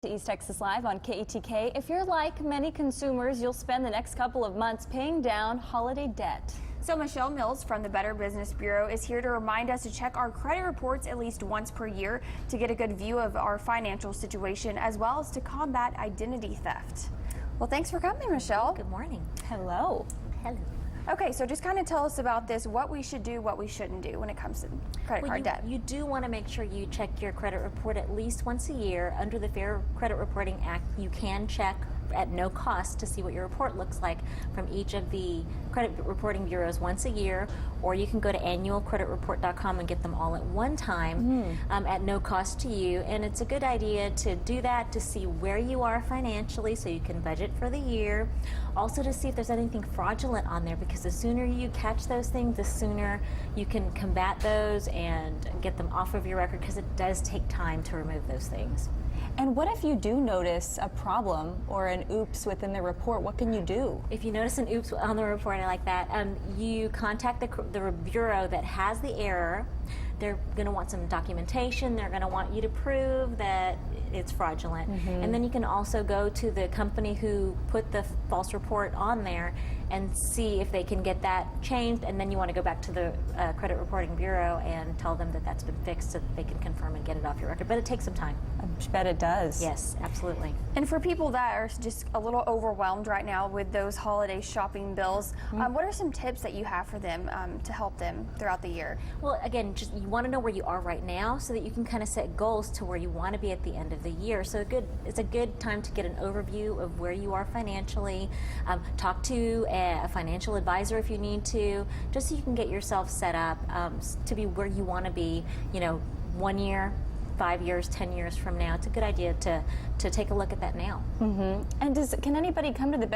To East Texas Live on KETK. If you're like many consumers, you'll spend the next couple of months paying down holiday debt. So Michelle Mills from the Better Business Bureau is here to remind us to check our credit reports at least once per year to get a good view of our financial situation, as well as to combat identity theft. Well, thanks for coming, Michelle. Good morning. Hello. Hello. Okay, so just kind of tell us about this, what we should do, what we shouldn't do when it comes to credit card debt. You do want to make sure you check your credit report at least once a year. Under the Fair Credit Reporting Act, you can check at no cost to see what your report looks like from each of the credit reporting bureaus once a year, or you can go to annualcreditreport.com and get them all at one time at no cost to you. And it's a good idea to do that to see where you are financially so you can budget for the year. Also to see if there's anything fraudulent on there, because the sooner you catch those things, the sooner you can combat those and get them off of your record, because it does take time to remove those things. And what if you do notice a problem or an oops within the report? What can you do? If you notice an oops on the report, I like that, you contact the bureau that has the error. They're going to want some documentation. They're going to want you to prove that it's fraudulent. And then you can also go to the company who put the false report on there and see if they can get that changed. And then you want to go back to the credit reporting bureau and tell them that that's been fixed so that they can confirm and get it off your record. But it takes some time. I bet it does. Yes, absolutely. And for people that are just a little overwhelmed right now with those holiday shopping bills, what are some tips that you have for them to help them throughout the year? Well, again, just you want to know where you are right now so that you can kind of set goals to where you want to be at the end of the year. So it's a good time to get an overview of where you are financially. Talk to a financial advisor if you need to, just so you can get yourself set up to be where you want to be, 1 year, 5 years, 10 years from now. It's a good idea to take a look at that now. And can anybody come to the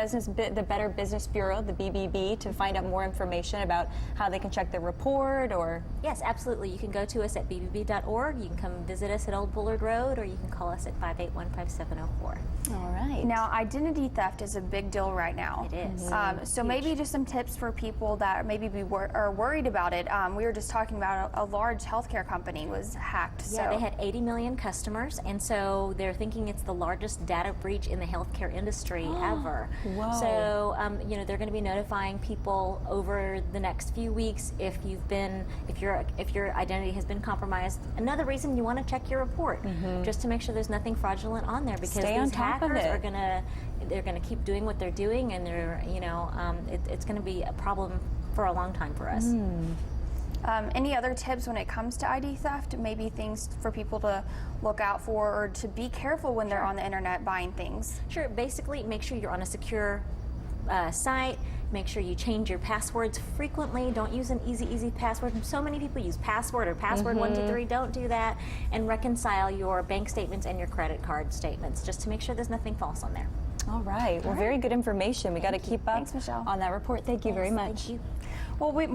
Better Business Bureau, the BBB, to find out more information about how they can check the report? Or yes, absolutely. You can go to us at bbb.org. You can come visit us at Old Bullard Road, or you can call us at 581-5704. All right. Now, identity theft is a big deal right now. It is. So maybe just some tips for people that maybe are worried about it. We were just talking about a large healthcare company was hacked. Yeah, they had 80 million customers, and so they're thinking it's the largest data breach in the healthcare industry ever. Whoa. So, they're going to be notifying people over the next few weeks if your identity has been compromised. Another reason you want to check your report, just to make sure there's nothing fraudulent on there, because Stay on these top of hackers it. they're going to keep doing what they're doing, and it's going to be a problem for a long time for us. Any other tips when it comes to ID theft? Maybe things for people to look out for or to be careful when they're on the internet buying things? Sure. Basically, make sure you're on a secure site. Make sure you change your passwords frequently. Don't use an easy password. So many people use password or password 123. Don't do that. And reconcile your bank statements and your credit card statements, just to make sure there's nothing false on there. All right. Well, very good information. We got to keep up Thanks, Michelle. on that report. Thank you very much. Thank you. Well, when